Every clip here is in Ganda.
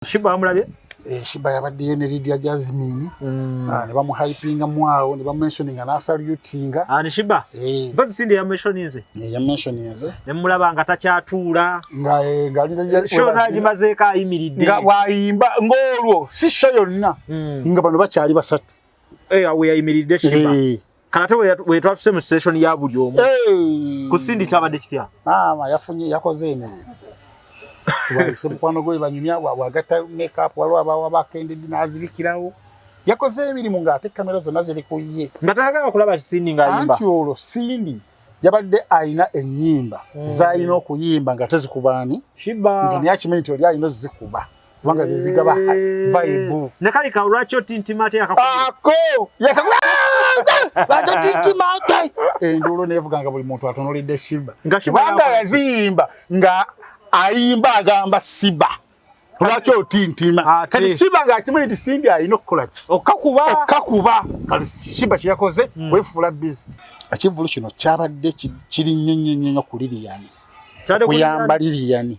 Shiba amulabye Shiba yabadde ne Lydia Jasmine ne bamu hypinga mwawo ne mentioninga na salutinga ne Shiba bazi sindi ya mentioninze ya mentioninze ne mulaba nga takyatuula nga show nagimaze ka ayimiridde nga wayimba ngolwo si show yonna nga bano bakyali basatu we ayimiridde Shiba kanate we twatuse mu station ya buli omu ku sindi kyabadde kitya yafunye yakoze emirimu wali mukwano gwe banyumya wagata makeup walwa bakende dinazibikirawo yakoze emirimu ngate kamera zonna ziri kuye ngatagala kulaba Sindi ngayimba anti olwo Sindi yabadde ayina ennyimba zayina okuyimba nga tezikubani Shiba nga nyakimenti oli ayina zikuba kubanga zizigaba vibe ne kali ka lwacho tintimate ako lwacho tintimate endulo nevuganga buli muntu atonolidde Shiba kubanga yazimba nga ayimba agamba Siba lwacho tintima kati Shiba nga kimenti Sindi ayina okukola ki okakuba kali Shiba kyakoze wefula busy akivulu kino kyabadde kiri nnyo ku Lilian kuyamba Lilian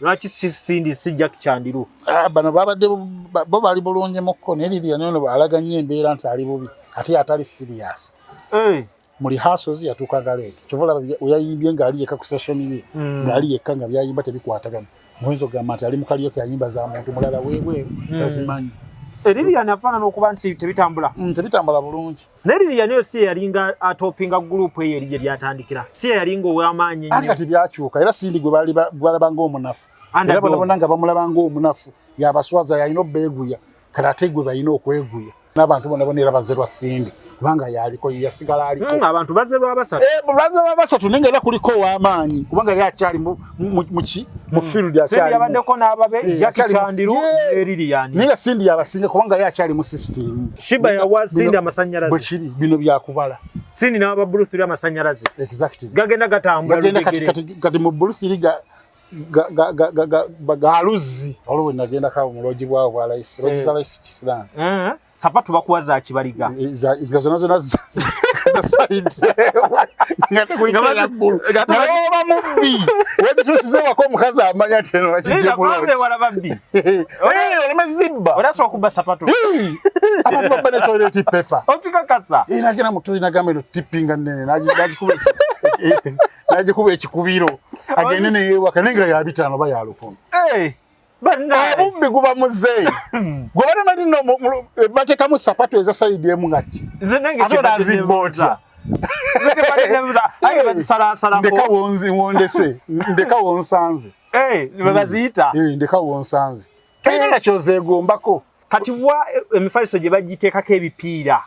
lwaki Sindi sijja kicyandiru bano babadde bo bali bulungi mukko ne Lilian ono alaganye embeera nti ali bubi ate atali serious muri hasozi yatukaga late kivula uyayimbye ngali yeka ku session ye ngali yeka nga byayimba tebikwatagana mwenzo gamata ali mukaliyo kyayimba za muntu mulala wewe bazimanyi Lilian afana nokuba nti tebitambula bulungi ne Lilian yo si yalinga atopinga group eyo erije lyatandikira si yalinga owamanyi nnyo ati byakyuka era Sindi gwe bali balabanga omunafu era bonanga bamulabanga omunafu yabaswaza yayino beguya karate gwe bayino okweguya n'abantu bonabonera bazerwa Sindi kubanga yaliko yasigala aliko abantu bazerwa abasatu nenge era kuliko w'amaanyi kubanga yakyali mu field yakyali Sindi yabaddeko n'ababe Jackie Chandiru ne Lilian ninga Sindi yabasinga kubanga yakyali mu system Shiba yawa Sindi amasanyalaze bwekiri bino byakubala Sindi n'aba Bruce Lee amasanyalaze exactly gagenda gatambula kati mu Bruce Lee galuzi olwo nagenda ka mu loji bwa bwa rais loji za rais Kisirani sapatu bakuwaza kibaliga zona za side ngate kulikira bulu ngaba mubbi wewe tusize wako mukazi amanya teno bakije bulu ngabwe wala babbi ole mazibba olaswa kuba sapatu abantu babane toilet paper otikakasa inagena mutuli nagamba ino tippinga nene naji kuba ekikubiro agende ne wakanengira ya bitano bayalupo Bumbi guba muzeyi gobana mali no bateka mu sapato eza side emu ngaki zenenge atona zibota zeke pale nemza aye bazisala ko ndeka wonzi wondese ndeka wonsanze babaziita ndeka wonsanze kayina nachoze gombako kati wa emifaliso je bagitekako ebipiira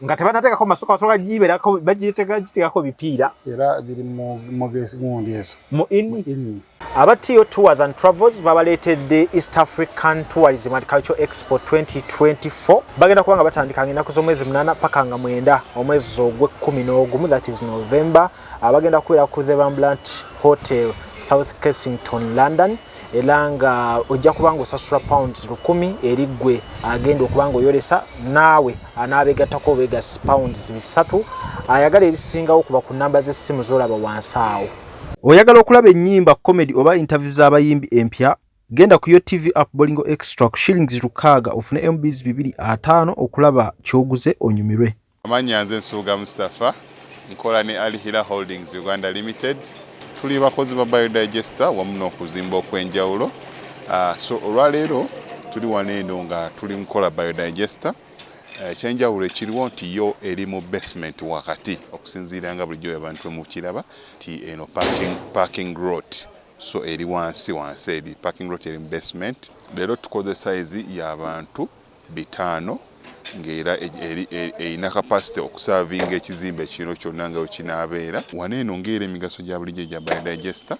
ngate banateka ko masuka soka jibera ko bagiteka ko bipiira era biri mu gesi ngondieso mu inni Abatio Tours and Travels babaletedde East African Tourism and Cultural Expo 2024 bagenda kubanga batandika ngina kuzomwezi 8 paka nga 9 omwezi ogwe 11 that is November abagenda kuira ku The Ramblant Hotel South Kensington London elanga ojja kubanga osasula pounds 10 erigwe agenda okubanga oyolesa nawe anabegatako bega pounds 3 ayagala ebisingawo kuba ku namba z'essimu zolaba wansawo oyagala okulaba ennyimba comedy oba interview z'abayimbi empya genda ku yo TV app Bolingo Extra ku shillings 6 ofune MBs 250 okulaba kyoguze onyumirwe amanya nze Nsuuga Mustafa nkola ne Alihira Holdings Uganda Limited tuli bakozi ba biodigester wamu n'okuzimba okwenjawulo so olwaleero tuli waneeno nga tuli nkola biodigester ekyenjawulo ekiriwo nti yo eri mu basement wakati okusinziira nga bulijjo abantu mu kiraba ti eno parking lot so eri wansi eri parking lot eri mu basement leero tukoze size y'abantu 5 ngera erina capacity okuservinga ekizimbe kino kyonna nga kinaabeera waneeno ngera emigaso gya bulijjo gya biodigester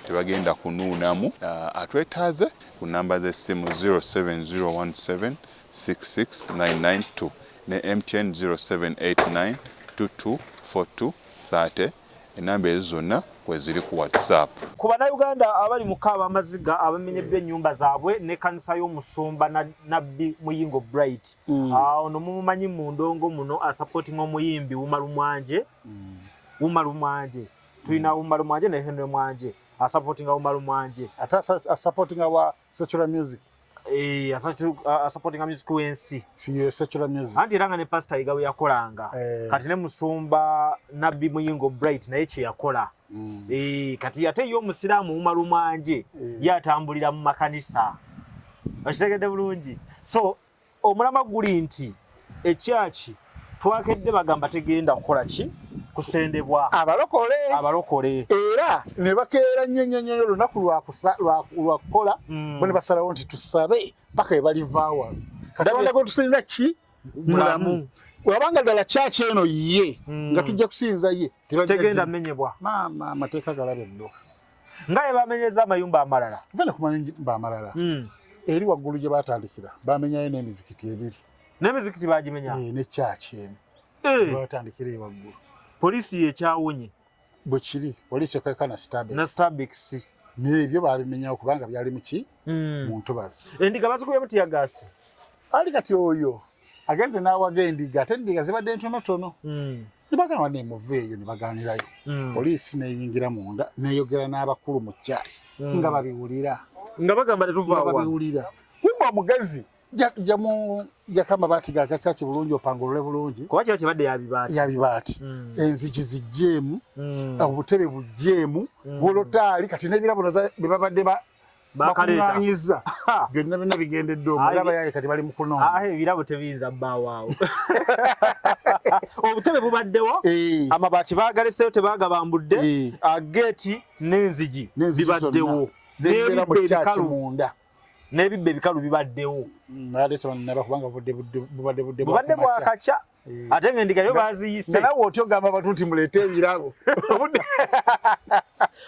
tebagenda kunuunamu atwetaaze ku namba z'essimu 07017669992 ne MTN 0789224230 enamba ezo zonna kweziri ku WhatsApp. Ku bannayuganda abali mu Kaaba Amaziga abamenyebwa ennyumba zaabwe ne kanisa y'Omusumba Nabbi Muyingo Bright ono mumumanyi mu ndongo muno asupporting omuyimbi Wumalumwanje tulina Wumalumwanje ne Henry Mwanje supporting Umaru Mwanje ata supporting our secular music supporting music wensi si secular music anti ranga ne pastor igawe yakolanga kati ne musumba nabbi muyingo bright naye kye yakola kati ate yo musiramu Umaru Mwanje yatambulira mu makanisa bakitegedde bulungi so omulama guli nti ekyaki twakedde bagamba tegenda kukola ki kusendebwa abalokole era ne bakeera nnyo olunaku lwakukola bwe ne basalawo nti tusabe paka ebalivaawa katonda gwe tusinza ki mulamu wabanga ddala kyaki eno ye nga tujja kusinza ye tegenda menyebwa maama amateeka galabe ddo nga bamenyeza amayumba amalala vene ku mayumba amalala eri waggulu gye batandikira bamenyayo n'emizikiti ebiri n'emizikiti bagimenya ne kyaki eno batandikira ewaggulu polisi yekyawonye bwe kiri polisi okeka na Starbucks n'ebyo babimenyawo kubanga byali muki mu ntobazi endiga bazikuye muti yagasi ali kati oyo agenze n'awaga endiga ate endiga zibadde ntonotono ne bagamba nemuveeyo ne baganirayo polisi neyingira munda neyogera n'abakulu mu kyaki nga babiwulira nga bagamba tetuvaawa babiwulira wimba omugazi jakama baati gagakyaki bulungi opangulule bulungi kuba kiba kibadde yabibaati enzigi zijjeemu obutebe bujjeemu bolotaali kati n'ebirabo bye babadde bakuŋŋaanyiza byonna bigendedde omulaba yaye kati bali mu kunoonya ebirabo tebiyinza bbaawo obutebe bubaddewo amabaati baagaleseyo tebaagabambudde geeti n'enzigi bibaddewo n'ebibba ebikalu bibaddewo bubadde bwakakya ate ng'endiga yo baziyise nawe oti ogamba abantu nti muleete ebirabo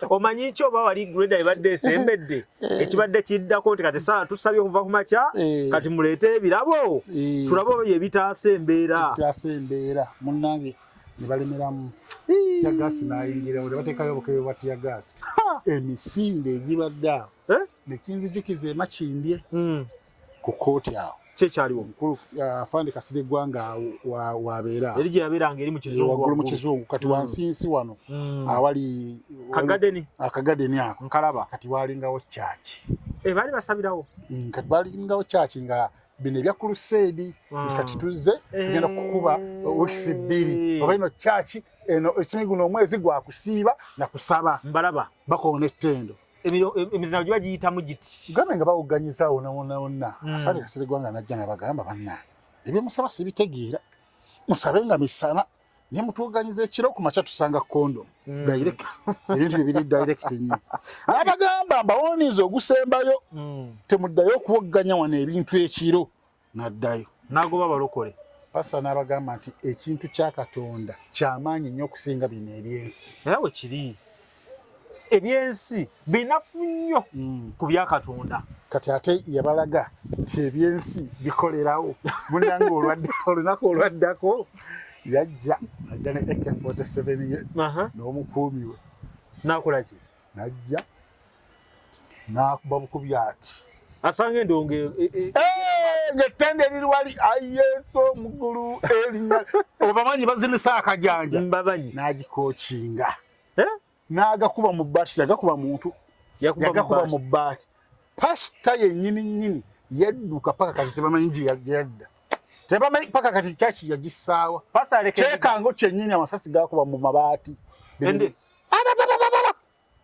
omanyi ki oba wali greda ebadde esembedde ekibadde kiddako nti kati saa tusabye okuva ku makya kati muleete ebirabo tulabe oyo ebitaasa embeera munnange ne balemeramu tiyagasi nayingirawo ne bateekayo obukebe bwa tiyagasi emisinde egibadde awo nekinzijukiza emakindye ku kooti awo kyekyaliwo mukulu afande Kasirye Gwanga wabeera eri gye yabeeranga eri mu kizungu kati wansinsi wano awali akagadeni ako nkalaba kati walingawo kyaki baali basabirawo kati balingawo kyaki nga bino ebya Crusade kati tuzze tugenda kukuba weeks 2 oba ino kyaki eno ekimiguno omwezi gwa kusiiba na kusaba mbalaba bakoona ettendo emizino gye bagiyitamu giti gambe nga bawuganyiza wonna afande Kasirye Gwanga najja n'abagamba bannange ebyemusaba sibitegeera musabe nga misana naye mutuuganyiza ekiro ku makya tusanga kondo direct ebintu bibiri direct nnyo n'abagamba mbawoniza ogusembayo temuddayo okuwogganya wano ebintu ekiro n'addayo n'agoba balokole pasa n'abagamba nti ekintu kya Katonda kyamaanyi nnyo okusinga bino ebyensi era bwe kiri ebyensi binafu nnyo ku bya Katonda kati ate yabalaga nti ebyensi bikolerawo munnange olunaku olwaddako yajja ne AK-47 ye n'omukuumi we n'akola ki najja n'akuba bukubi ati asanga endonge ng'ettende eriri wali ayeso omugulu erinnya obamanyi bazinisa akajanja mbabanyi n'agikookinga n'agakuba mu bbaati yagakuba muntu yagakuba mu bbaati pasita yennyini yadduka paka kati tebamanyi gye yadda tebamanyi paka kati kyaki yagisaawa kyekango kyennyini amasasi gakuba mu mabaati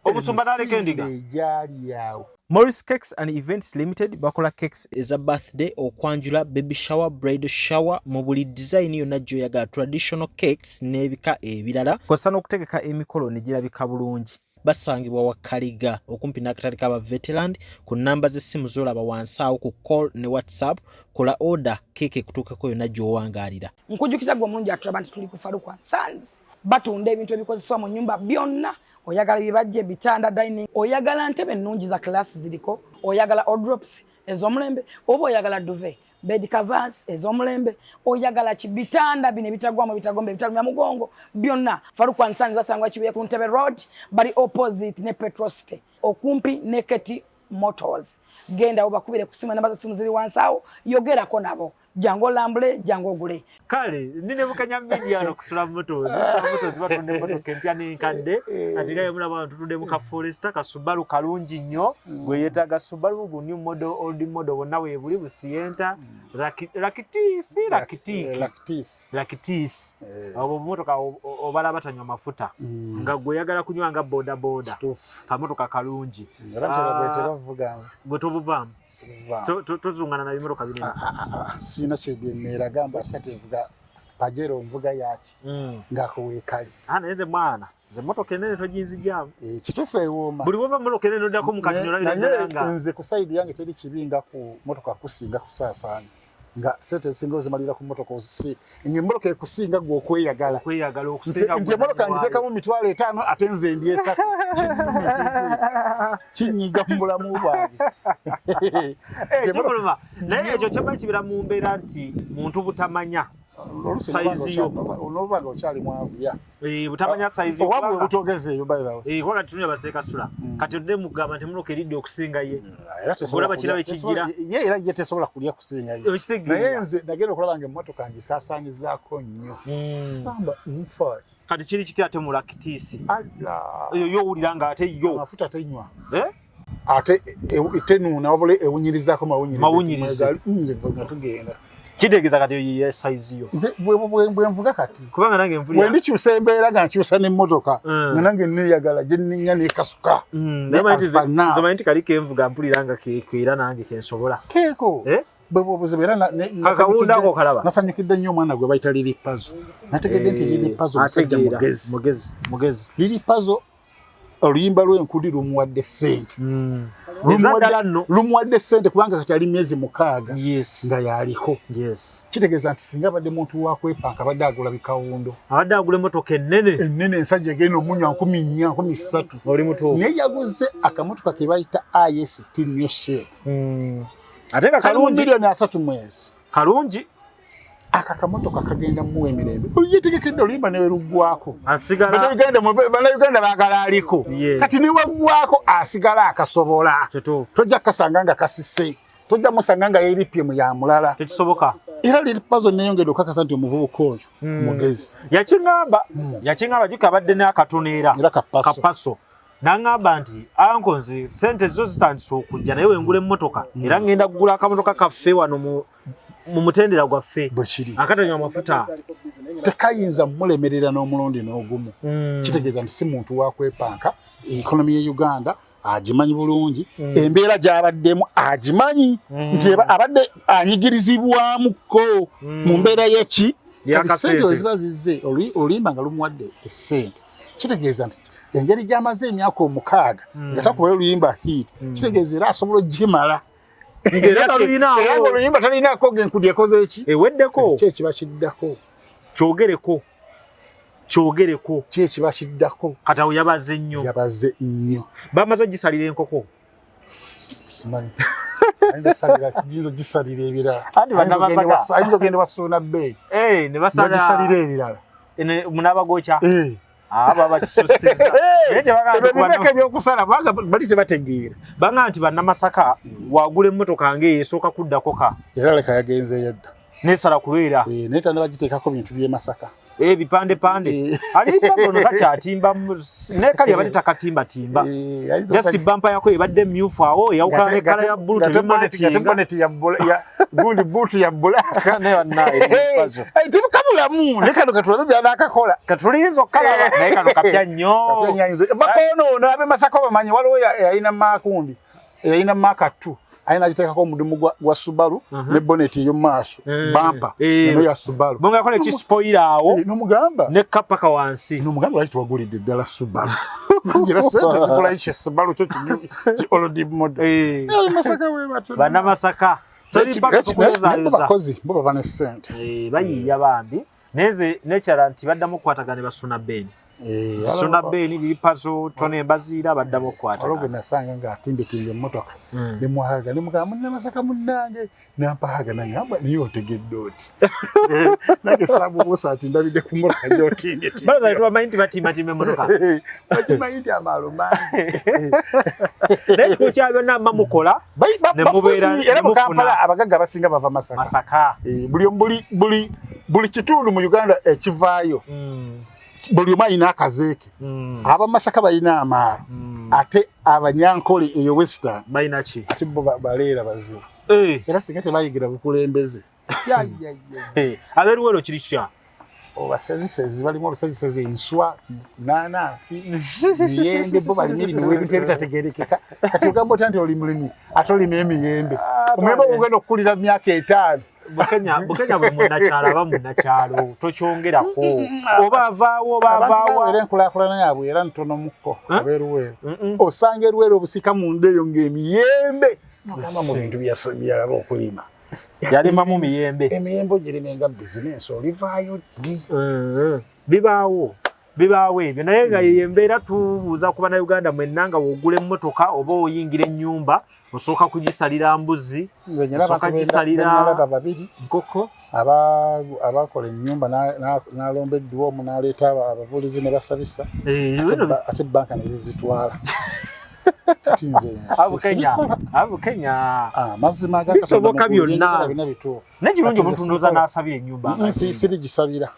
omusumba n'aleka endiga egyali yawo Morris Cakes and Events Limited bakola cakes eza birthday okwanjula baby shower bridal shower mu buli design yonna gy'oyagala traditional cakes n'ebika ebirala kosa n'okutegeka emikolo ne girabika bulungi basangibwa wa Kaliga okumpi n'akatale k'aba veteran ku namba z'essimu z'olaba wansi awo ku call ne WhatsApp kola order cake kutuukako yonna gy'owangaalira nkujjukiza gwe omulungi atulaba nti tuli ku Farukwan Sons batunda ebintu ebikozesebwa mu nnyumba byonna oyagala bibajje bitanda dining oyagala ntebe nnungi za class ziliko oyagala wardrobes ez'omulembe oba oyagala duvet bed covers ez'omulembe oyagala kibitanda bine bitagwamo bitagombe bitalumya mugongo byonna Farukwan Sons basangwa kibuye ku Ntebe Road bali opposite ne Petroske okumpi ne Keti Motors genda obakubire kusima namba za simu ziri wansi awo yogerako nabo jango lambule jango gule kale nine mukanya media no kusula moto zibatonde moto kempya nkadde ati gaye mulaba abantu tudde mu ka Forester ka Subaru kalungi nnyo gwe yetaga Subaru bu new model old model wonna we buli bu Sienta Rakitis abo motoka obala batanywa mafuta nga gwe yagala kunywa nga boda ka motoka kalungi gwe tobuvamu tozungana na bimotoka binene sina kyebyenera gamba atikatevuga pajero mvuga yaki ngako wekali neze mwana ze motoka enene tojinzijamu kitufe ewoma buli wova motoka enene ndako mukatinyola nga nze ku side yange teri kibinga ku motoka kusinga kusasana nga sete singo zimalira ku motoka osisi nge motoka ekusinga gwo kweyagala okusinga nje motoka ngiteka mu mitwalo 5 atenze ndiye sasa kinyiga mbulamu bwange kimuluma naye ekyo kyaba kibira mu mbeera nti muntu butamanya size yo onobaga okyali mwavuya butamanya size yo wabwe butogeze yo by the way kola tunya baseka sula kati odde mugamba nti muloka eridde okusinga ye olaba kirabe kijira ye era ye tesobola kulya kusinga ye naye nze nagenda okulaba nga emmotoka ngisaasaanyizaako nnyo gamba nfaaki kati kiri kiti ate mu Rakitis eyo yowulira nga ate yo amafuta tenywa ate tenuuna wabula ewunyirizaako mawunyiriza nze nga tugenda kitegeeza kati ye size yo nze bwe nvuga kati kubanga nange mpulira wendi kyusa embeera nga nkyusa n'emmotoka nga nange neeyagala gye nninya n'ekasuka zomanyi nti kali kenvuga mpulira nga keera nange kensobola keeko bwebuzibu era kakawundako kalaba nasanyukidde nnyo omwana gwe bayita Liripazo nategedde nti Liripazo musajja mugezi Liripazo oluyimba lw'enkudi lumuwadde ssente lumuwadde ssente kubanga kati ali myezi 6 nga yaliko kitegeeza nti singa abadde muntu wakwepanka abadde agula bikawundo abadde agula emmotoka ennene ensajja egenda omunywa 4,000 naye yaguze akamotoka ke bayita IST new shape ate kalungi milioni 3 mwezi kalungi akamotoka kagenda mu emirembe oyetegekedde oluyimba newe luggwako asigala Bannayuganda baagala aliko kati ne waggwako asigala akasobola tojja kasanga nga kasise tojja musanga nga yeripye mu ya mulala tekisoboka era Liripazo neyongedde okakasa nti omuvubuka oyo mugezi yakingamba juka abadde n'akatoneera kapaso nangamba nti ankonzi sente zo zitandise okujja naye wengula emmotoka era ngenda kugula akamotoka kaffe wano mu mutendera gwaffe akatanywa amafuta tekayinza mulemerera n'omulundi n'ogumu kitegeeza nti si muntu wakwepanka ekonomi ye Uganda agimanyi bulungi embeera gy'abaddemu agimanyi nti abadde anyigirizibwamuko mu mbeera y'eki sente weziba zizze oluyimba nga lumuwadde essente kitegeeza nti engeri gy'amaze emyaka 6 nga takubayo oluyimba hit kitegeeza era asobola ogimala ngera oluyimba talinaako genkudi ekoze eki eweddeko kyekiba kiddako kyogereko kyekiba kiddako kati awo yabaze nnyo bamaze gisalira enkoko simanyi ayinza gisalira ebirala ayinza ogenda basuuna bbeeyi gisalira ebirala munabagokya baba kisusiza ebibeka ebyokusala bali tebategeera banga nti bannamasaka wagula emmotoka ng'eyesooka kuddako era leka yagenzeeyo dda nesala kulwera naye tanda bagiteekako bintu by'emasaka bipande Liripazo no takyatimba nekali abadde takatimbatimba just bampa yako ebadde myufu awo yawukana nekala ya bbulu tebimaatinga gundi buutu ya bbulaka tibukabulamu naye kano katulabe byanakakola katuliriza okkalaba naye kano kapya nnyo bakonoono ab'emasaka bamanyi waliwo yalina maakumbi yalina maaka 2 ayina agiteekako omudumu gwa Subaru ne bonnet ey'omumaaso bampa eno ya Subaru bonga yakola ekispoira awo n'omugamba ne kapaka wansi n'omugamba lwaki tuwagulidde ddala Subaru ngira sente zigulayo kye Subaru kyo ki old model Masaka we batu bannamasaka bakozi bo baba ne ssente bayiiya bambi neze nekyala nti baddamu okukwatagana basuna beni Sona Beni lipazo tone bazira badamo kwata. Ologo nasanga nga timbe mmotoka. Ne muhaga ne muga munna masaka munnange nampahaga nangamba niyo tegeddoti. Nage sabu busati ndabide ku mmotoka jotinde. Balo zaitwa mainti batima mmotoka. Mainti amaluma. Ne kucha byonna mamukola. Ne mubera era mu Kampala abagaga basinga bava Masaka. Buli kitundu mu Uganda ekivaayo. Buli omwe alina akazeeke. Aba Masaka balina amaala. Ate abanyankole eyo Western balina ki? Ate bo baleera bazibu. Era singa tebayigira bukulembeze. Aberuwero kiri kya? Obasezi balimu olusezi enswa nanasi miyembe bo balina ebintu ebitategerekeka. Kati ogamba otya nti oli mulimi ate olima emiyembe. Omwembe ogenda okukulira myaka 5. Bukenya bwe munnakyalo aba munnakyalo tokyongerako oba avaawo era enkulaakulana yaabwe era ntono mukko abeeruweero osanga eruweero obusika munda eyo ng'emiyembe nogamba mu bintu byalaba okulima yalimamu miyembe emiyembe ogirimenga bizinensi olivaayo ddi bibaawo ebyo naye nga yeyembeera tubuuza ku bannayuganda mwenna nga woogula emmotoka oba oyingira ennyumba osooka kugisalira mbuzi osooka gisalira nkoko abakola ennyumba n'alomba edduwa omu n'aleeta ababuulizi ne basabisa ate banka ne zizitwala kati nze abukenya mazima bisoboka byonna bituufu nekirungi omuntu ndooza n'asabira ennyumba sirigisabira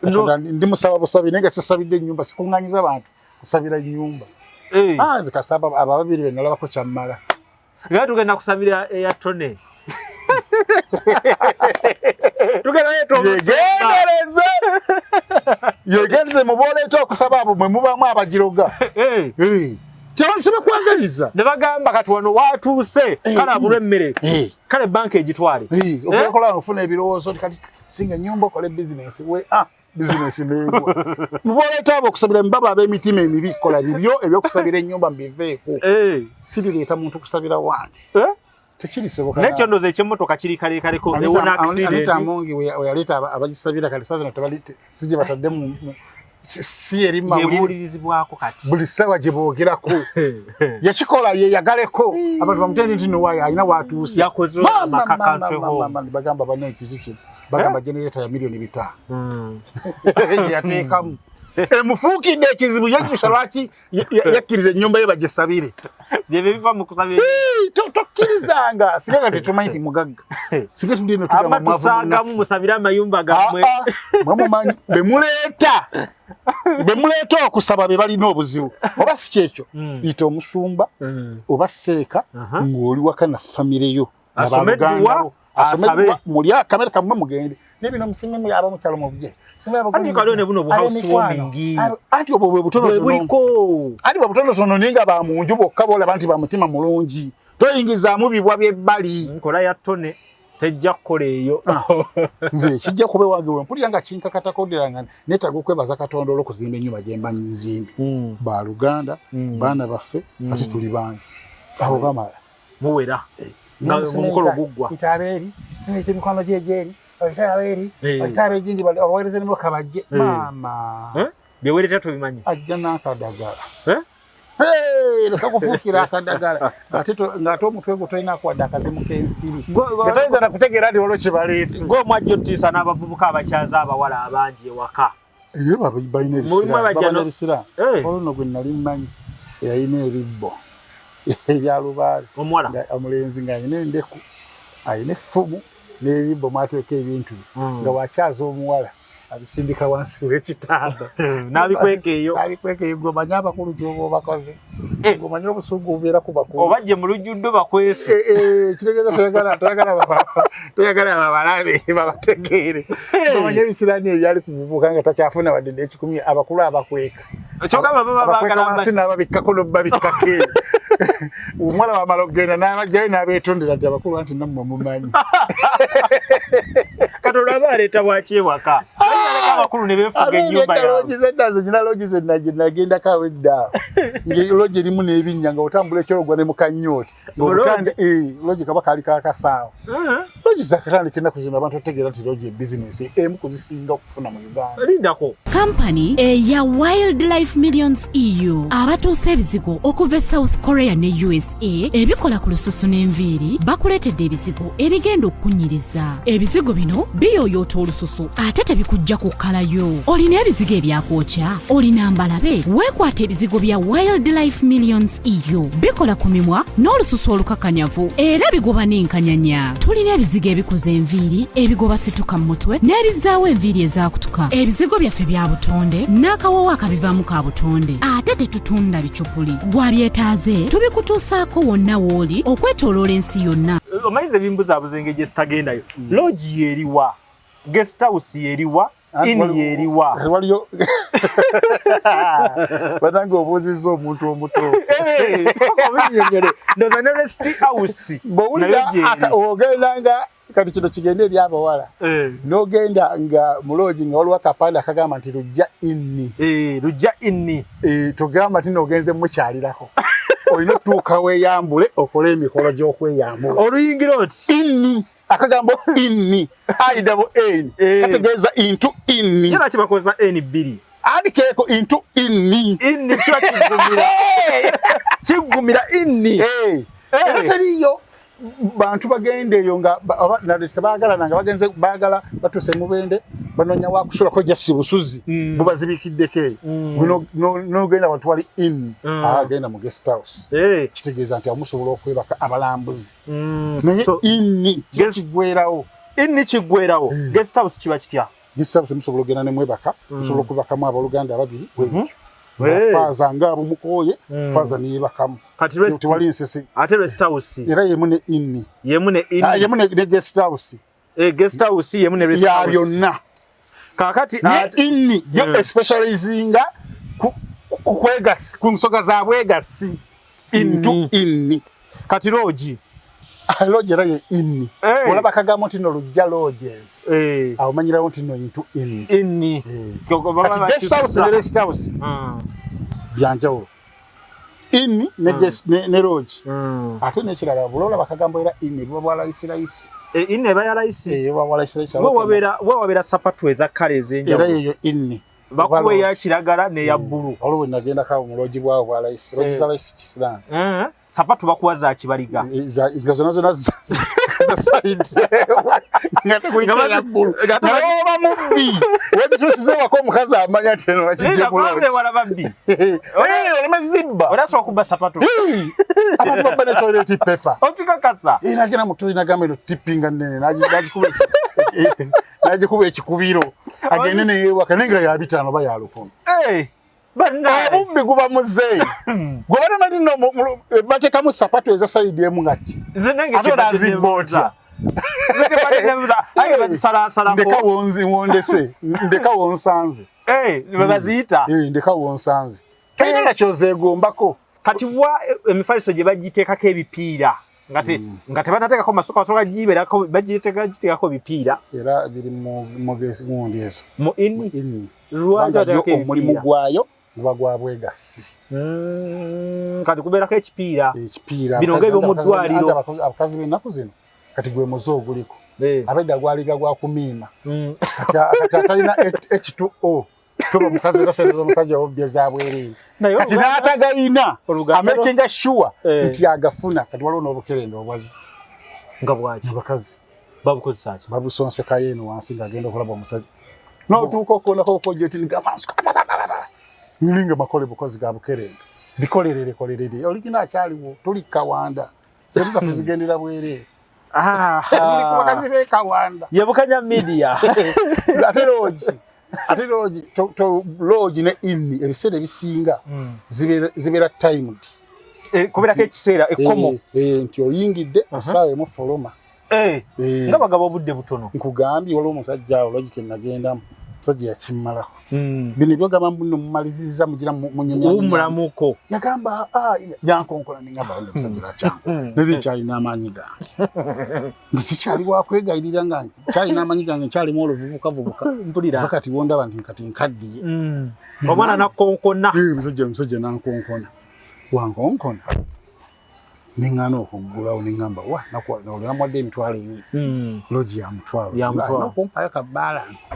nze ndi musaba busabi naye nga sisabidde ennyumba sikuŋŋanyiza abantu kusabira ennyumba nze kasaba ababiri be nalabako kyammala nga tugenda kusabira eya tone yegendereze muboleeta okusaba abo mwe mubamu abagiroga tebalusaba kwagaliza ne bagamba kati wano watuuse kale abulwa emmere kale banka egitwale okukola ofuna ebirowoozo kati singa ennyumba okole bizinensi bizinensi neegwa muboleeta abo okusabira mubaba ab'emitima emibi kola bibyo ebyokusabira ennyumba mbiveeko sirireeta muntu kusabira wange tekirisoboka nekyo ndooza ekyemmotoka kiri kalekaleko ewona accident Amongi weyaleeta abagisabira kati saazi sijje batadde si erima yebuulirizibwako kati buli ssaawa gye boogerako yakikola yeyagaleko abantu bamutende nti nowayo alina watuuse yakoze amakakantweho bagamba banne kiki kino bagamba genereta ya milioni 5 yateekamu emufuukidde ekizibu yejjusa lwaki yakkiriza ennyumba ye bagisabire byebyo biva mu kusabira tokkirizanga singa nga tetumanyi ti mugagga singa tudino tugamba mwavumusagamu musabire amayumba gammwe mwemumanyi bemuleeta okusaba be balina obuzibu oba si kyekyo yita omusumba oba seeka ng'oli waka na famire yo asomeddwa asomeddwa muli akamere kammwe mugende nebino musimu muli abamukyalo muvuje anti kaliwo ne buno buhousewarming anti obwo bwe butono anti bwe butono ninga ba munju bokka boolaba nti ba mutima mulungi toyingizaamu bibwa by'ebbali nkola ya tone tejja kukola eyo nze kijja kube wange we mpulira nga kinkakatakoderanga neetaaga okwebaza Katonda olw'okuzimba ennyumba gye mba nzimbi baaluganda baana baffe ate tuli bangi abo bamala muwera mukolo guggwa itabeeri tunaita emikwano gyegyeri oitabeeri oitabe egindi abaweereza nimo kabajje maama byeweereta tobimanyi ajja n'akadagala leka kufuukira akadagala ng'ate omutwe gwo tolina kwadde akazimu k'ensiri nga toyinza na kutegeera nti olwo kibaleesi ng'omwajja otiisa n'abavubuka abakyaza abawala abangi ewaka balina ebisira oluno gwe nali mmanyi yalina ebibbo ebya lubaale omulenzi ng'alina endeku alina effumu n'ebibbo mwateeka ebintu nga wakyaza omuwala abisindika wansi w'ekitanda n'abikweka eyo gwemanyi abakulu gyoba obakoze gwemanyi obusungu bubeera ku bakulu obajje mu lujjuddo bakwese kitegeeza toyagala babalabe babategeere bamanyi ebisiraani ebyali kuvubuka nga takyafuna wadde n'ekikumi abakulu abakweka wansi n'ababikkako n'obabikkako eyo omuwala wamala okugenda n'abajjayo n'abeetondera nti abakulu anti nammwe mumanyi Katola baleeta bwakyewaka. Ayaleka abakulu ne beefuga ennyumba yaabwe. Lodge zeddazo nyina lodge nagenda kawedda. Lodge erimu n'ebinnya nga otambula ekyologwa ne mukanyoti. Ng'obutanda lodge kabaka ali kakasaawo. Lodge zakatandika ennaku zino abantu otegeera nti lodge business emu kuzisinga okufuna mu Uganda. Lindako. Company eya Wildlife Millions EU abatuusa ebizigo okuva South Korea ne USA ebikola ku lususu n'enviiri bakuleetedde ebizigo ebigenda okunyiriza. Ebizigo bino biyooyoota olususu ate tebikujja kukkalayo. Olina ebizigo ebyakwokya, olina mbalabe, weekwata ebizigo bya Wildlife Millions EU bikola ku mimwa n'olususu olukakanyavu era bigoba n'enkanyanya. Tulina ebizigo ebikuza enviiri, ebigoba situka mu mutwe n'ebizaawo enviiri ezaakutuka. Ebizigo byaffe bya butonde n'akawawa akabivaamu ka butonde ate tetutunda bicupuli. Gwabyetaaze tubikutuusaako wonna w'oli okwetooloola ensi yonna. Omayizi ebimbuzabuza engeri gye zitagendayo. Lodge yeriwa, guest house yeriwa, inn yeriwa. Waliyo batanga obuuzizza omuntu omuto. Ndoza ne rest house. Ogendanga kati kino kigenda eri abawala. N'ogenda nga mu lodge nga waliwo akapande akagamba nti lujja inni. Lujja inni. Togamba nti n'ogenze mukyalirako. Olina otuuka weeyambule okole emikolo gy'okweyambula. Oluyingira oti? Inni. Akagambo inni. I-double-N. Kategeeza into inni. Yala kibakoza N2. Andikeeko into inni. Inni kiba kiggumira. Kiggumira inni. Era teriyo bantu bagendeeyo nga sebaagalana nga bagenze baagala batuuse mubende banoonya wakusulako jasi busuzi bubazibikiddeko eyo n'ogenda bantu wali inni agenda mu guest house kitegeeza nti amusobola okwebaka abalambuzi naye inni kiggwerawo inni kiggwerawo guest house kiba kitya guest house musobola ogenda ne mwebaka musobola okwebakamu abooluganda ababiri bwebityo faaza ng'abo mukooye faaza neyebakamu kati tewali nsisi ate rest house era yemu ne inni yemu ne guest house guest house yemu ne rest ya house byonna kakati inni yo specializinga ku kwegasi ku nsoga za bwegasi into inni kati lodge lodge era ye inni olaba kagamo nti no lujja lodges awo manyirawo nti no into inni kati guest house ne rest house byanjawulo inni ne lodge ate n'ekirala bulola bakagambo era inni buba bwalayisirayisi inni eba yalayisi buba bwalayisirayisi wewabera sapatu eza kale ez'enjawulo era yeyo inni bakuwa eya kiragala n'eya bbulu olwo nagenda kawo mu lodge bwawo bwalayisi lodge za layisi kisiraamu sapatu bakuwa za kibaliga nga zona za side nga tekulikeya bbulu naye oba mubbi wegituusize wako omukazi amanya nti eno bakijje mu lodge wala babbi olema zibba olasobola kubba sapatu abantu babba ne toilet paper otikakasa nagenda mu toilet nagamba eno tippinga nnene nagikuba ekikubiro agende neyewaka naye nga ya 5 oba ya 10 obubbi guba muzeeyi gwe banamanyi no bateekamu sapatu eza sayidi emu ngaki ate onazibba otya ndeka wondese ndeka wonsanze webaziyita ndeka wonsanze talina nakyozeegombako kati wa emifaliso gye bagiteekako ebipiira nga tebanateekako masoka giberako bagiteekako bipiira era biri mundi ezo mu inni omulimu gwayo guba gwa bwegasi kati kubeerako ekipiira bino ng'ebyomuddwaliro abakazi b'ennaku zino kati gwe muze oguliko abedda gwaliga gwa kumiima kati atalina H2O tuba mukazi tasereza omusajja wobye za bwereere kati n'atagayina amakinga sure nti agafuna kati waliwo n'obukerenda obwazzi nga bwaki abakazi babukozesa ki babusonsekayo eno wansi ng'agenda okulaba omusajja n'otuuka okuonako okojeti ngamansuka nilinga makole bukozi ga bukerenda bikolerere oligina akyaliwo tuli kawanda seriza fizigendera bwere tuli kubakazi be kawanda yebukanya media ate lodge to lodge ne inni ebiseera ebisinga zibeera timed kubeerako ekiseera ekkomo nti oyingidde esaawa emu fuluma nga bagaba obudde butono nkugambye waliwo omusajja awo lodge ke nagendamu musajja yakimmalako bino byogamba muno mumaliziza mugira munyumya umulamuko yagamba yankonkona ningamba omusajja kyangu nebe kyalina amanyi gange nsikyali wakwegayirira nga kyalina amanyi gange kyali mu oluvubuka mpulira vakati wondaba nti kati nkaddiye omwana nakonkona musajja nankonkona wankonkona ningana okugulawo ningamba wa nakuwalimwadde emitwalo ebiri logi ya mutwalo kumpayo ka balance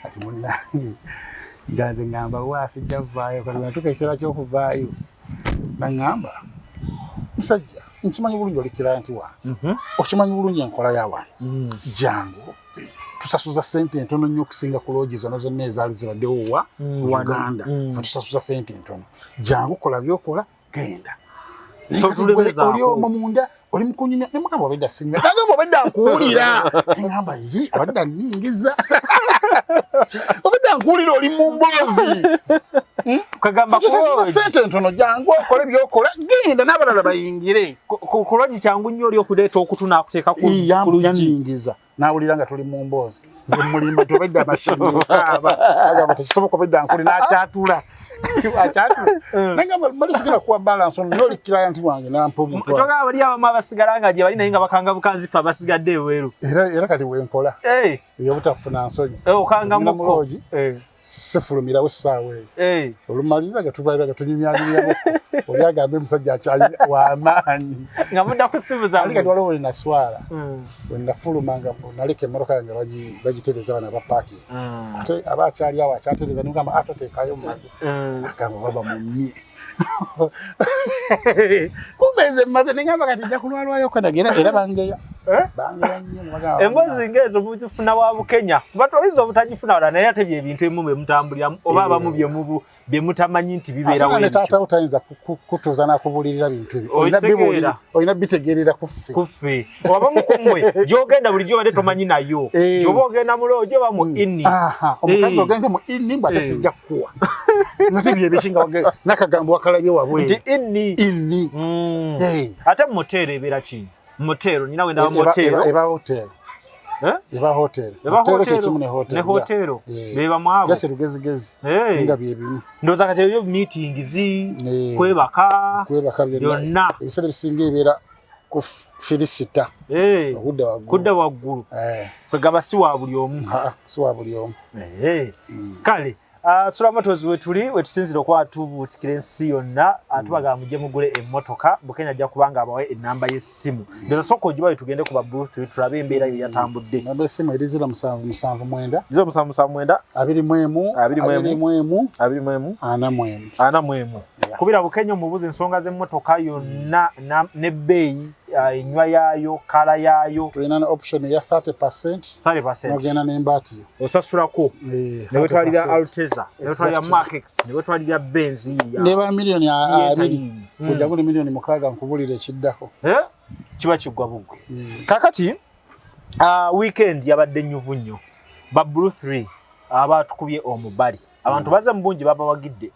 kati munange ngaze ngamba wa sijja vaayo kati natuka ekiseera ky'okuvaayo nangamba musajja nkimanyi bulungi oli kiranti wange okimanyi bulungi enkola yawange jangu tusasuza sente entono nnyo okusinga ku logi zonna zonna ezaali zibaddewo wa Uganda fe tusasuza sente entono jangu kola byokola genda oli omwo munda oli mukunyumya ne mugamba obedda sinywa nagamba obedda nkuwulira ngamba yi abadde aningiza obedda nkuwulira oli mu mboozi kagamba ko sente ntono jangu okole byokola genda n'abalala bayingire ku logi kyangu nnyo oli okuleeta okutuna akuteeka ku yaningiza nawulira nga tuli mu mboozi nze mulimba tobedda amashini okaaba agamba tekisoboka obedda nkuli n'akyatula nagamba balisigala kuwa balance ono noli client wange nampa omutwalo togamba bali abamu abasigala nga gye bali naye nga bakanga bukanzifu abasigadde eweeru era kati wenkola eyobutafuna nsonyi okangamuko sefulumirawo essaawa eyo olumaliriza gatubalira gatunyumyanyumyamu oli agambe musajja akyali w'amaanyi nga mudda kusibuza ali kati waliwo wenaswala wenafuluma nga naleka emmotoka yange bagitereza bana bapaaki ate aba akyali awo akyatereza nigamba atoteekayo mumazi agamba baba mumye kumeze mmaze ningamba kati nja kulwalwayo kanagera era bangeya bangeya nnyo emboozi ng'ezo muzifuna wa Bukenya kuba toyinza obutagifuna wala naye ate byebintu ebimu bye mutambuliramu oba abamu bye mutamanyi nti bibeerawo ebyo taata utayinza kutuuza n'akubulirira bintu ebyo olina bitegeerera kuffe obamu kummwe gy'ogenda bulijjo obadde tomanyi nayo gyoba ogenda mu loogi oba mu inni omukazi ogenze mu inni mbw ate sijja kukuwa nate byebikinga n'akagambo wakalabye wabwe nti inni ate mu moteero ebeera ki moteero nina wenda moteero eba hotel eba hotel hotel kyekimu ne hotel beba mwabo jase lugezigezi nga byebimu ndoza kati ebyo meetings kwebaka byonna ebisale bisinga ebeera ku filisita kudda waggulu kwegamba si wa buli omu si wa buli omu kale Sulamatozi wetuli wetusinzira okuba tubuutikira ensi yonna atubagamba mujje mugule emmotoka Bukenya ajja kubanga abawe ennamba y'essimu ndoza sooka ogibawe tugende ku booth tulabe embeera yo yatambudde namba y'essimu eri 0779 0779 21 kubira Bukenya omubuuza ensonga z'emmotoka yonna n'ebbeeyi enywa yaayo kala yaayo tulina ne option ya 30% ogenda n'embaati osasulako ne wetwalira Alteza ne wetwalira Markex ne wetwalira Benz neba milioni 2 kujja kuli milioni 6 nkubulira ekiddako kiba kiggwa bugwe kakati weekend yabadde nnyuvu nnyo ba Blue 3 abatukubye omubali abantu baza mu bungi babawagidde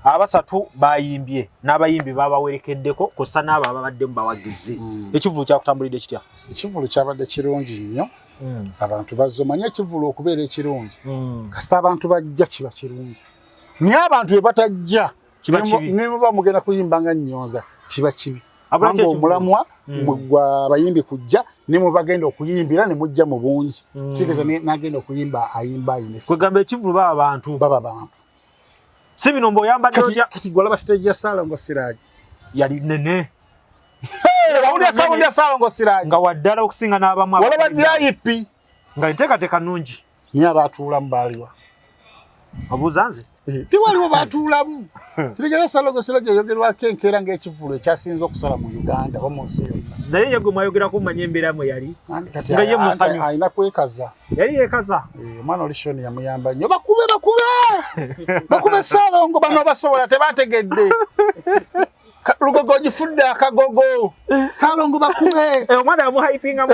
abasatu bayimbye n'abayimbi babawerekeddeko kosa n'abo ababadde mu bawagizi ekivulu kyakutambulidde kitya ekivulu kyabadde kirungi nnyo abantu bazomanya ekivulu okubeera ekirungi kasita abantu bajja kiba kirungi naye abantu bwe batajja ne muba mugenda kuyimba nga nnyonza kiba kibi anga omulamwa mugwa abayimbi kujja ne mubagenda okuyimbira ne mujja mu bungi kitegeeza n'agenda okuyimba ayimba ayine kwegamba ekivulu baba bantu si bino mboyamba doja kati gwalaba stage ya Salongo Siraji yali nene wawulira sound ya Salongo Siraji nga waddala okusinga n'abamu walaba VIP nga nteekateeka nnungi ni abatuulamu baaliwa obuuza nze tiwaliwo batuulamu kitegeeza Salongo Siraji ayogerwako enkeera ng'ekivulu ekyasinze okusala mu Uganda oba mu nsi yonna naye yegwe mwayogerako mumanya embeera mwe yali nga ye musanyufu alina kwekaza yali yeekaza omwana olishoni yamuyamba nnyo bakube Salongo bano basobola tebategedde lugogo gifudde akagogo Salongo bakube omwana yamuhypinga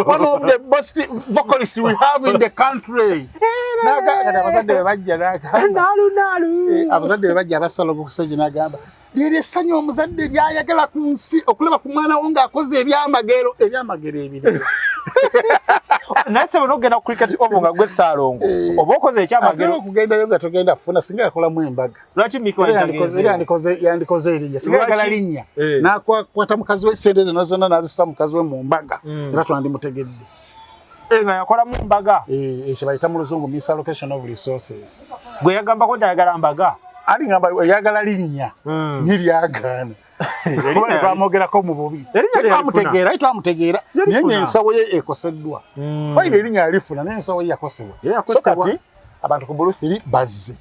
one of the best vocalists we have in the country nakati abazadde bwe bajja abazadde bwe bajja abasalongo kuseje n'agamba lyeri essanyu omuzadde lyayagala ku nsi okulaba ku mwana wo ng'akoze ebyamagero ebirala Nase bono genda ku cricket ovu nga gwe Saalongo. Oba okoze ekyamagero kugenda yo nga togenda funa singa yakola mu embaga. Lwaki Miko yandikoze erinnya. Singa yakala linnya. N'akwata mukazi we sende zonna n'azissa mukazi we mu mbaga. Era twandimutegedde. Nga yakola mu mbaga. Ekyo bayita mu Luzungu misallocation of resources. Gwe yagamba ko tayagala mbaga. Ali ngamba yagala linnya. Niryagaana. Kuba twamogerako mu bubi. Twamutegeera. Naye ensawo ye ekoseddwa. Fayina erinnya alifuna n'ensawo ye yakosebwa. So kati abantu ku Buluthiri bazze.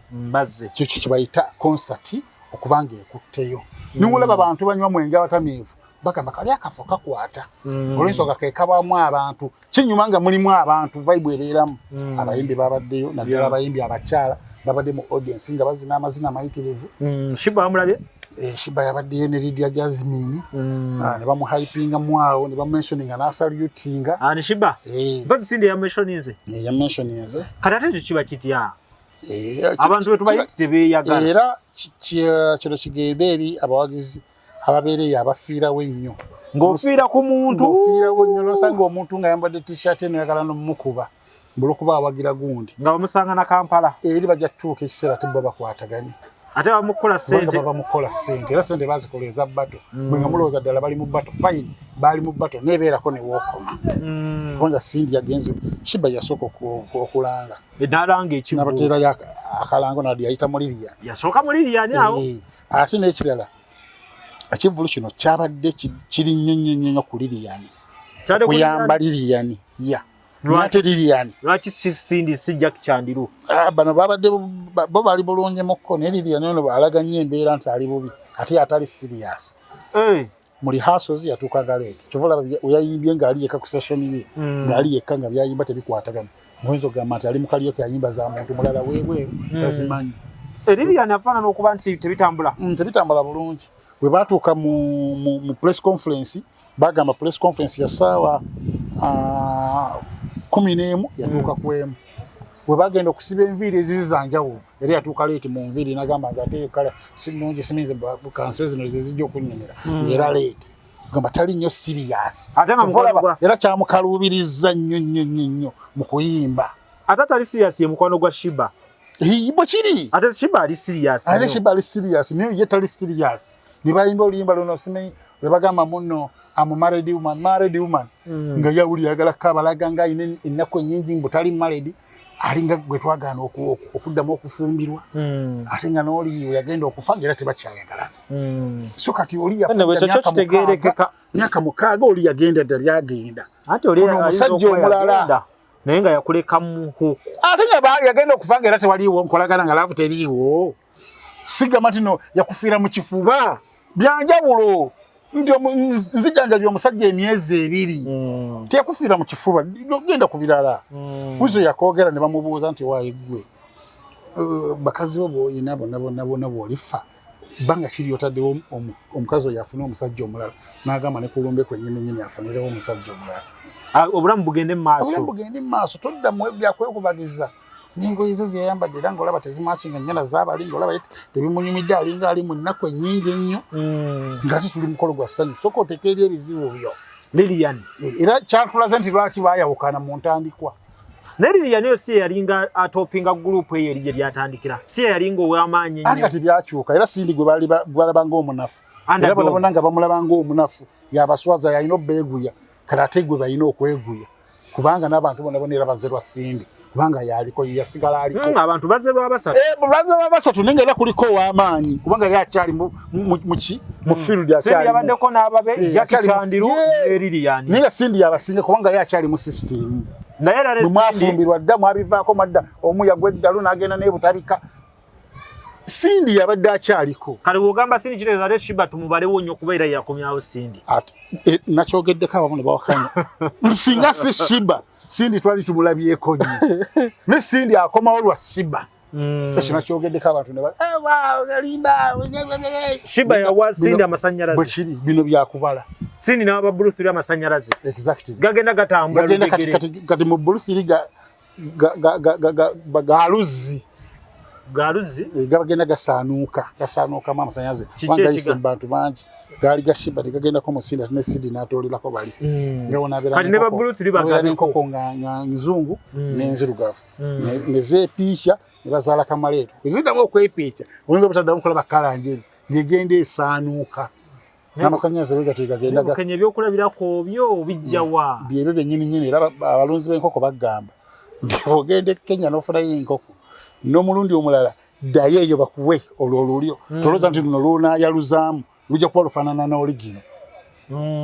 Kyo kibayita concert okubanga ekutteyo. Niwulaba abantu banywa mwenge abatamiivu. Bagamba kali akafo kakwata. Olw'ensonga ke kabaamu abantu. Kinyuma nga mulimu abantu vibe ebeeramu. Abayimbi babaddeyo naddala abayimbi abakyala babadde mu audience nga bazina amazina amayitirivu. Shiba amulabye? Shiba yabaddeyo ne Lydia Jasmine. Ne bamuhypinga mwawo ne bamumentioninga n'asalutinga. Ne Shiba? Mbazi Sindi yamumentioninze? Yamumentioninze. Kati ate ekyo kiba kitya? Abantu betu bayitire beeyagala. Era kino kigenda eri abawagizi ababeereyo abafiirawo ennyo. Ng'ofiira ku muntu? Ng'ofiirawo nnyo n'osanga omuntu nga yambadde t-shirt eno yagala n'omukuba. Mbulukuba awagira gundi. Nga bamusanga na Kampala. Eri bajja tuuka ekiseera tebba bakwataganye. Ate bamukola ssente. Bamukola ssente. Era ssente bazikola eza bbato. Mwe nga mulowooza ddala bali mu bbato. Fine. Baali mu bbato neebeerako ne wookoma. Kubanga Sindi yagenze Shiba yasooka okulanga. N'alanga ekivu. N'abateerayo akalango nadi yayita mu Lilian. Yasooka mu Lilian awo. Ate n'ekirala. Ekivulu kino kyabadde kiri nnyo ku Lilian. Kuyamba Lilian. Lwaki Lilian? Lwaki Sindi si Jack Chandiru? Bano babadde bo bali bulongyemukko ne Lilian ono balaganye embeera nti ali bubi. Ate atali serious. Muri hasozi yatuukaga late. Kyovola yayimbye ng'ali yekka ku session ye. Ng'ali yekka nga byayimba tebikwatagana. Mwenzo gamba nti ali mu kaliyoke yayimba za muntu mulala wewe tazimanyi. Lilian afaanana okuba nti tebitambula. Tebitambula bulungi. Bwe baatuuka mu press conference bagamba press conference ya ssaawa 11 yatuuka ku emu. Bwe bagenda okusiba enviiri ezizanjawulo yali yatuuka leeti mu nviiri n'agamba nze ate kala sinungi siminze kanso zino zizijja okunyumira ng'era leeti. Gamba tali nnyo serious. Era kyamukaluubirizza nnyo mu kuyimba. Ate atali serious ye mukwano gwa Shiba. Bwe kiri. Ate Shiba ali serious. Ate Shiba ali serious. Naye ye tali serious. Ne bayimba oluyimba luno simanyi bwe bagamba muno I'm a married woman. Nga yawuli yagala kabalaga nga ine ennaku ennyingi mbutali married. Alinga gwe twagaana okuddamu okufumbirwa. Ate nga n'oli yagenda okufa ng'era tebakyayagala. So kati oli yafa myaka mukaaga oli yagenda ddala yagenda. Ate oli omusajja omulala naye nga yakuleka mu huku. Ate nga yagenda okufa ng'era tewaliiwo nkolagana nga laavu teriiwo. Sigamba nti no yakufiira mu kifuba. Byanjawulo. Ndio nzijanjabya omusajja emyezi 2. Teyakufiira mu kifuba genda ku birala. Uzo yakogera ne bamubuuza nti waigwe. Bakazi bo boyina bonna bolifa. Banga kiri otaddewo omukazi yafuna omusajja omulala. N'agamba ne kulumbe kwennyini afunirewo omusajja omulala. Obulamu bugende mu maaso. Obulamu bugende mu maaso todda mu byakwekubagiza. Ningo izo ziyambadde era ng'olaba tezimatchinga nnyana zaabali ng'olaba tebimunyumidde alinga ali mu nnaku ennyingi ennyo ng'ate tuli mukolo gwa ssanyu sooka otekeera ebizibu byo. Lilian era kyatulaze nti lwaki baayawukana mu ntandikwa. Ne Lilian yo si yalinga atopinga gurupu eyo erije lyatandikira si yalinga ow'amaanyi ennyo. Ate kati byakyuka era Sindi gwe balabanga omunafu. Era bona nga bamulabanga omunafu yabaswaza yalina obbeeguya kati ate gwe balina okweguya kubanga n'abantu bonna era bazerwa Sindi. Kubanga yaliko yasigala aliko abantu bazerwa abasatu bazerwa abasatu nenga era kuliko w'amaanyi kubanga yakyali mu field yakyali Sindi yabaddeko n'ababe Jack Chandiru ne Lilian nenga Sindi yabasinga kubanga yakyali mu system naye era Sindi mwafumbirwa dda mwabivaako madda omu yagweddalu n'agenda n'ebutabika Sindi yabadde akyaliko kale wogamba Sindi kitegeeza ate Shiba tumubalewo nnyo kubeera yakomyawo Sindi nakyogeddeko abamu ne bawakanya singa si Shiba Sindi twali tumulabyeko nnyo ne Sindi akomawo lwa Shiba ekyo nakyogeddeko abantu ne Shiba yawa Sindi amasannyalaze bwe kiri bino byakubala Sindi n'aba Buluthiri amasannyalaze exactly gagenda gatambula kati mu Buluthiri ga Luzzi galuzi gabagenda gasaanuuka mu amasanyaze wangayise bantu bangi gaali gashiba gagenda ko musinda ne sidi natolirako bali ngabona abera kati ne ba Bruce libagana nkoko nga nzungu n'enzirugavu ne zeepiisha ne bazaala kamaleeto kuziddamu okwepiita oyinza obutaddamu kulaba kala njeru ngegenda esaanuuka n'amasanyaze gagenda kenya ebyokulabirako byo bijjawa byebyo byennyini era abalunzi b'enkoko bagamba ogende Kenya n'ofunayo enkoko n'omulundi omulala ddayo eyo bakuwe olulyo tolooza nti luno lunaayaluzaamu lujja kuba lufaanana n'oligino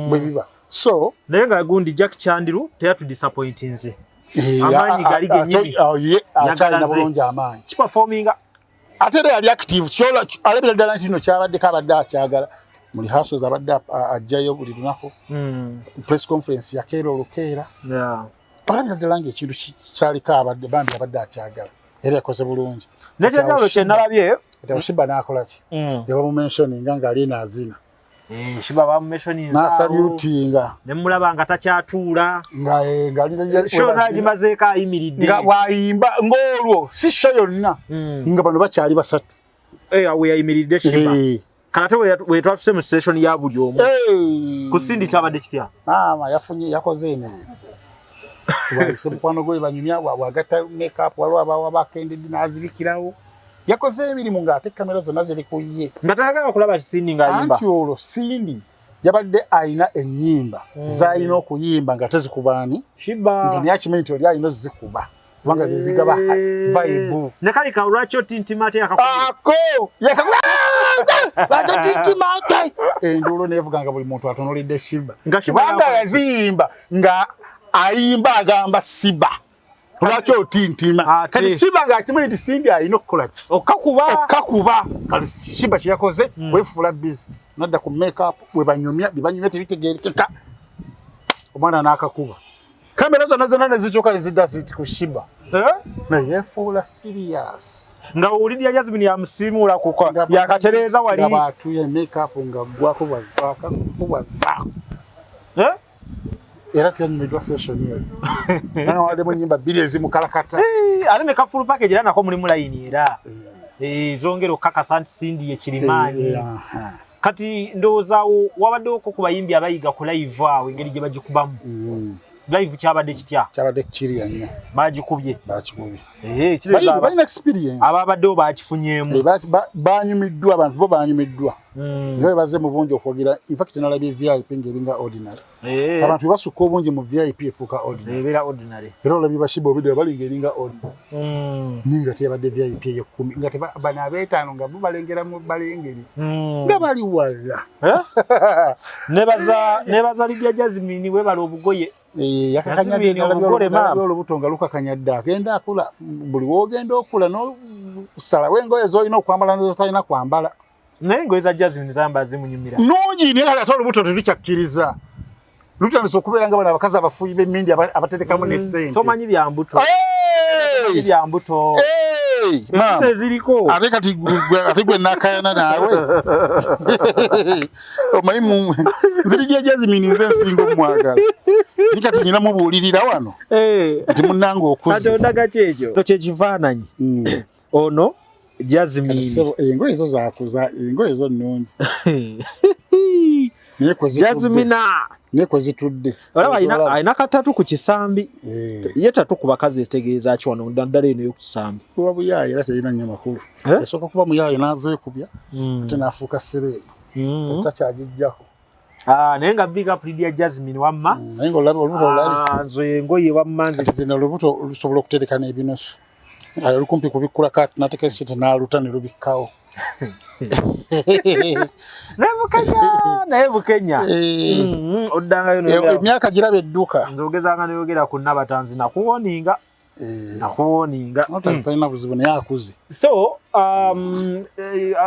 bwe biba so naye nga gundi Jack Chandiru teyatudisappointinze amaanyi gali gennyini akyalina bulungi amaanyi kiperforminga ate era yali active alabira ddala nti kino kyabaddeko abadde akyagala muli hasos abadde ajjayo buli lunaku press conference yakeera olukeera alabira ddala ng'ekintu kyaliko abadde bambi abadde akyagala era yakoze bulungi nekyalo kyenalabye Shiba n'akola ki yabamumentioninga ng'ali naazina Shiba bamumentioninga n'asalutinga ne mulaba nga takyatuula ng'ali show nagimazeeko ayimiridde nga bw'ayimba ng'olwo si show yonna nga bano bakyali basatu we yayimiridde Shiba kalate we twatuse mu station ya buli omu ku Sindi kyabadde kitya yakoze emirimu waliso mukwano gwe banyumya wagatta makeup waliwo abakendedde n'azibikirawo yakoze emirimu ng'ate kamera zonna ziri ku ye nga tayagala kulaba Sindi ng'ayimba anti olwo Sindi yabadde alina ennyimba z'alina okuyimba nga tezikubaani Shiba nga naye nti oli alina ozikuba kubanga zezigaba vibe ne kali ka lwaki otintimate lwaki otintimate enduulo neevuga nga buli muntu atonolidde Shiba kubanga yaziyimba nga ayimba agamba Siba lwaki otintima kati Shiba ng'akimanyi nti Sindi alina okukola ki okkakuba kati Shiba kyeyakoze weefuula busy nadda ku makeup bwe banyumya tebitegeerekeka omwana n'akakuba kamera zonna ne zikyuka ne zidda ziti ku Shiba naye yeefuula serious nga owulidde Jasmine yamusiimuula kuko yakatereeza wali nga baatuye makeup nga ggwako bwazaako era teyanyumiddwa session eyo nanga waddemu ennyimba bbiri ezimukalakata ate ne kafulu package era nako mulimu layini era zongera okukakasa nti Sindi ekirimaanyi kati ndowoozawo wabaddewoko ku bayimbi abayiga ku live awo engeri gye bagikubamu live kyabadde kitya kyabadde kiriya nnyo bagikubye balina experience ababaddewo bakifunyeemu banyumiddwa abantu bo banyumiddwa nga bebaze mu bungi okwogera infact nalabye VIP ng'eringa ordinary abantu bebasukka obungi mu VIP efuuka ordinary era olabye Bashiba obidde balinga eringa ordinary ninga teyabadde VIP eyo 10 nga bano abeetaano nga bo balengeramu balengeri nga bali wala nebaza Lydia Jasmine webala obugoye yakakanyadde olubuto nga lukakanyadde agenda akula buli woogenda okula n'osalawo engoye z'olina okwambala n'zotalina kwambala naye engoye za Jasmine zayambala zimunyumira nungi naye kati ate olubuto tetukyakkiriza lutandise okubeera nga bano abakazi abafuuyi b'emmindi abaterekamu ne ssente tomanyi byambuto eziriko ate kati gwe nakayana naawe omanyi nzirigye Jasmine nze nsinga omwagala ni kati nyina mubuulirira wano nti munnanga okuze odaga kyekyo kyekifaananyi ono Jasmine engoye zo zakuza engoye zo nnungi Jasmine neko zitudde olaba ayina katatu ku kisambi ye tatu ku bakazi ezitegeeza ki wano ddala eno y'okukisambi kuba buyaye era terina nnyo makulu esooka kuba muyaye n'azeekubya ate n'afuuka sereebu takyagijjako naye nga big up Lydia Jasmine wamma naye ng'olaba olubuto olulabi nze engoye wamma nze zino olubuto lusobola okutereka n'ebinusu lukumpi kubikkula kati n'ateeka esente n'aluta ne lubikkawo naye Bukenya oddangayo emyaka giraba edduka nze ogezanga neyogera ku Nabatanzi nakuwoninga talina buzibu naye akuze so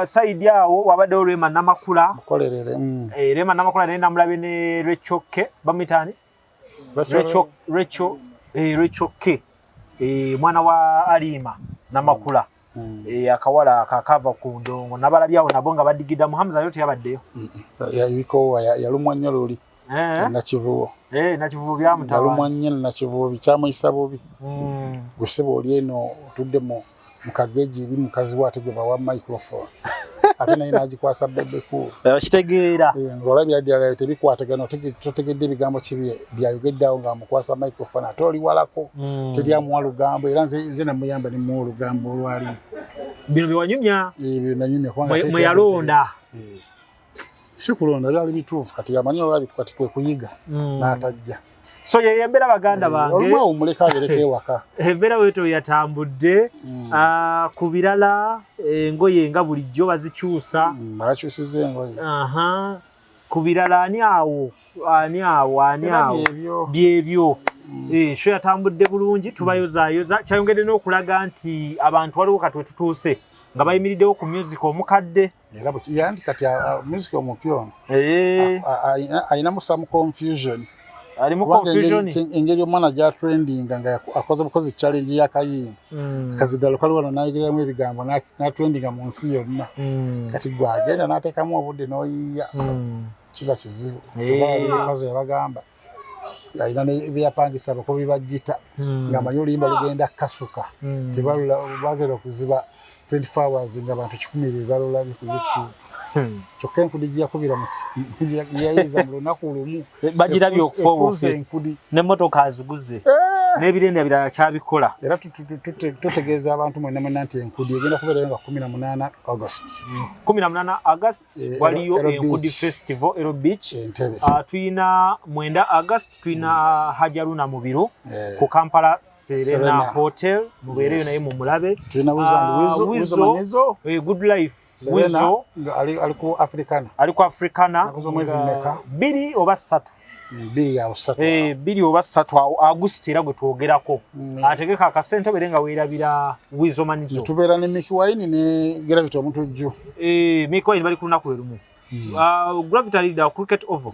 saidi awo wabaddewo Rema Namakula mukolerere Rema Namakula naye namulabe ne Rechoke bamwitaani Rechoke mwana wa Alima Namakula akawala akakava ku ndongo nabalabyawo nabo nga badigida Muhamza yote yabaddeyo yabikowa yalumwa nnyo luli nakivubo nakivubo byamutawa yalumwa nnyo nakivubo bikyamuyisa bubi gweseba oli eno otudde mu mukageji eri mukazi wate gwe bawa microphone ate naye nagikwasa bebe cool kitegeera ngolabira ddala tebikwatagana totegedde ebigambo kibi byayogeddawo nga mukwasa microphone ate oli walako teryamuwa lugambo era nze namuyamba ne muwa olugambo olwali bino biwanyumya ebyo nanyumya kubanga mwe yalonda si kulonda byali bituufu kati yamanyi oba kati kwe kuyiga n'atajja so yeyembera baganda bange olumwe omuleka abereka ewaka embeera weeto yatambudde ku birala engoye nga bulijjo bazikyusa bakyusiza engoye ku birala ani awo byebyo sho yatambudde bulungi tubayozaayoza kyayongedde n'okulaga nti abantu waliwo kati we tutuuse nga bayimiriddewo ku music omukadde era yandi kati music omupya ono ayinamu some confusion ali mu confusion engeri omwana gya trending nga akoze bukozi challenge ya kayimba kazidalo kaliwo nayigiramu ebigambo na trending mu nsi yonna kati gwagenda n'ateekamu obudde n'oyiya kiba kizibu tubakozi yabagamba ayina byapangisa abakubi bajjita ng'amanyi oluyimba lugenda kasuka tebalula okuziba 24 hours nga abantu 100 balolabye ku YouTube kyokka enkudi giyakubira yayiza mu lunaku lumu bagirabye okufa n'emmotoka aziguze n'ebirenda birala kyabikola era tutegeeza abantu mwenna nti enkudi egenda kubeerayo nga 18 August 18 August waliyo enkudi festival Ero Beach tuyina 9 August tuyina Hajaruna mu biro ku Kampala Serena Hotel mubeereyo naye mu mulabe tuyina Wizo Good Life Wizo ali ku Africana mwezi mmeka 2 oba 3 2 oba 3 August era gwe twogerako ategeka akasente berenga weerabira Wizo Manizo tubeera ne Mickey Wine ne Gravity omutujju Mickey Wine bali ku lunaku lumu Gravity leader cricket over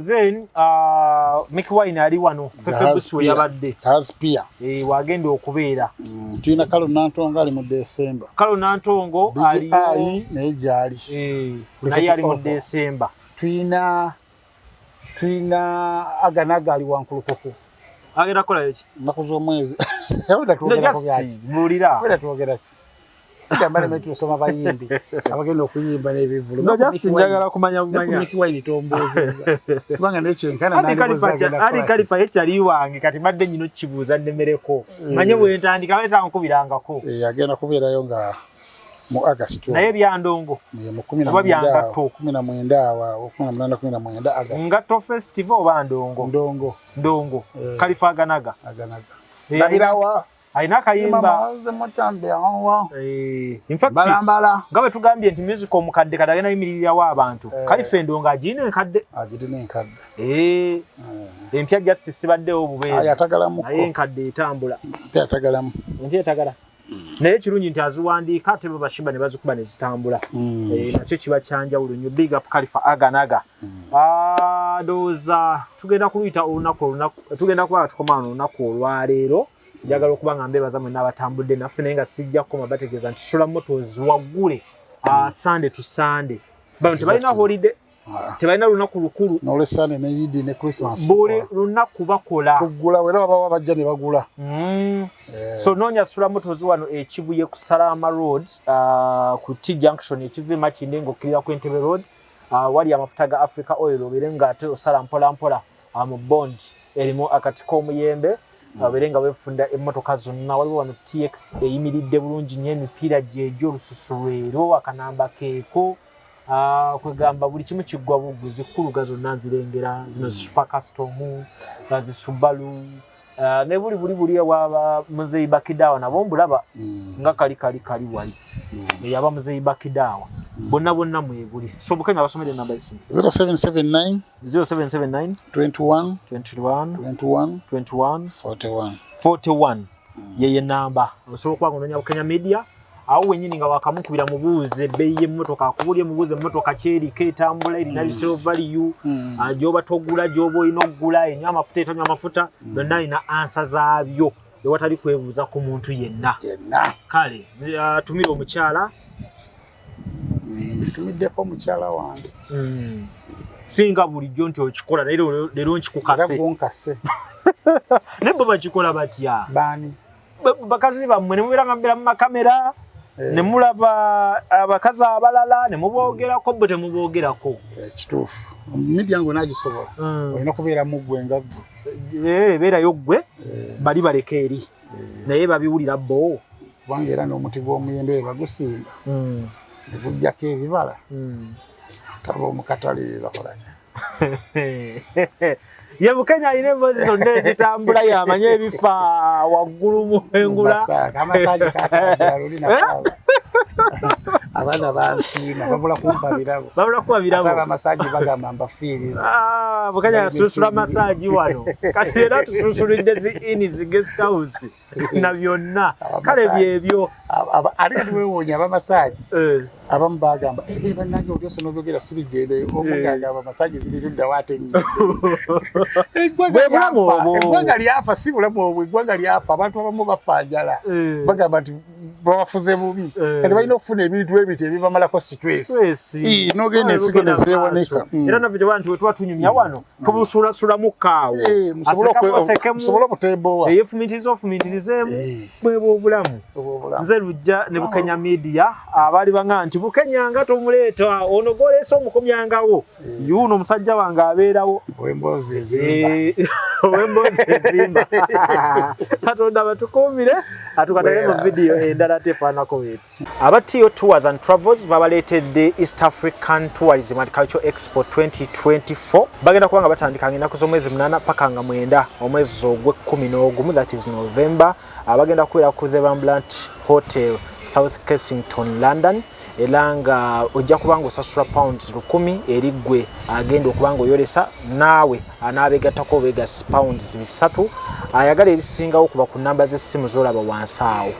then Mickey Wine ali wano February yabadde Haspia wagenda okubeera tuyina Kalo Nantongo ali mu December Kalo Nantongo ali naye gyali naye ali mu December tuyina Aganaga ali wankulukoko agenda kola eki naku z'omwezi yaweda tuogerako byaki mulira weda tuogeraki Ndambale metu soma bayimbi abagenda okuyimba n'ebivulu no just njagala kumanya bumanya Mickey Wine tombozeza kubanga nekyenkana ali kalifa ekyali wange kati madde nyino kibuuza nnemereko manye bwe ntandika weta nkubirangako agenda kubeerayo nga mu August naye byandongo mu 19 August ngato festival oba ndongo kalifa aganaga ndabirawa aina kayimba in fact ngabe tugambye nti music omukadde kadagena yimiririra wa abantu kalifa endongo agine nkadde empya justice baddewo obubeezi naye nkadde etambula etagala naye kirungi nti aziwandiika ate bo bashiba ne bazikuba ne zitambula nakyo kiba kyanjawulo nnyo big up Khalifa Aganaga ndowooza tugenda kuluyita olunaku tugenda kuba tukomaana olunaku olwaleero njagala okuba nga mbeebaza mwenna abatambudde naffe naye nga sijja kukoma bategeeza nti sola motors waggule Sunday to Sunday bano tebalina holiday tebalina lunaku lukulu n'olwessande ne Eid ne Christmas buli lunaku bakola kugula wera baba bajja ne bagula so noonya Solar Motors wano ekibuye ku Salama Road ku T Junction ekiva Makindye ng'okkirira ku Entebbe Road wali amafuta ga Africa Oil obere nga ate osala mpola mu bond erimu akati k'omuyembe abere nga wefunda emmotoka zonna waliwo wano TX eyimiridde bulungi nnyo emipiira gy'egyo olususu lwero akanamba keeko kwegamba buli kimu kiggwa buguzi kkuluga zonna nzirengera zino super custom Subaru ne buli waba Muzeyi Bakidawa nabo mbulaba nga kali wali yaba Muzeyi Bakidawa bonna mwebuli so bukenya basomere namba y'essimu 0779 21 41 yeye namba osobola kwanga ononya Bukenya Media awo wenyini nga wakamukubira mubuuze beyi y'emmotoka akubulye mubuuze emmotoka kyeri ketambula erina resale value ajoba togula jobo olina okugula enywa amafuta etanywa amafuta byonna alina ansa zaabyo ewatali kwebuuza ku muntu yenna kale tumira omukyala tumiddeko omukyala wange singa bulijjo nti okikola leero nkikukase gonkase ne bo bakikola batya baani bakazi bammwe ne mubeera ngambira mu makamera ne mulaba abakazi abalala ne muboogerako bwe temuboogerako. Kituufu. Media yangu nagisobola. Olina kubeera mu ggwe nga ggwe. Beerayo ggwe bali baleka eri naye babiwulira bo. Kubanga era n'omuti gw'omuyembe we bagusimba ne gujjako ebibala taba omukatale bakola ki. Ye Bukenya alina emboozi zonna ezitambula y'amanya ebifa waggulu mu engula. Amasaji kakambula lulina abaana bansiima babula kumpa birabo. Babula kuba birabo. Aba masaji bagamba mbafiiriza. Bukenya yasusula masaji wano. Kati era tususulidde zi guest house na byonna. Kale byebyo. Alina niweewoonya abamasaji. Abamu bagamba bannange obyose n'obyogera sirigende omuganga abamasaji ziri ludda waate nnyo. Eggwanga lyafa si bulamu obwo, eggwanga lyafa abantu abamu bafa njala bagamba nti babafuze bubi kati balina okufuna ebintu ebiti ebibamalako stress n'ogenda ensigo ne zeewoneka. Era naffe gye bantu we tuba tunyumya wano tubusulasulamu kaawo musobole okuteebowa eyefumitirizeemu bwebwa obulamu. Nze Lujja ne Bukenya Media abaali banga nti Bukenya nga tomuleeta ono goleese omukomyangawo yuno omusajja wange abeerawo ow'emboozi ezimba. Katonda batukuumire atukatalemu vidiyo endala tefaanako bweti. Aba Tio Tours and Travels babaleetedde East African Tourism and Cultural Expo 2024 bagenda kubanga batandika ennaku z'omwezi 8 paka nga 9 omwezi ogw'Okumu, that is November. Abagenda kubeera ku The Ramblant Hotel South Kensington, London. Elanga ojja kubanga osasula pounds 1000 eri ggwe agenda okubanga oyolesa naawe anaabeegattako obeegasi pounds 3. Ayagala ebisingawo kuba ku namba z'essimu z'olaba wansi awo.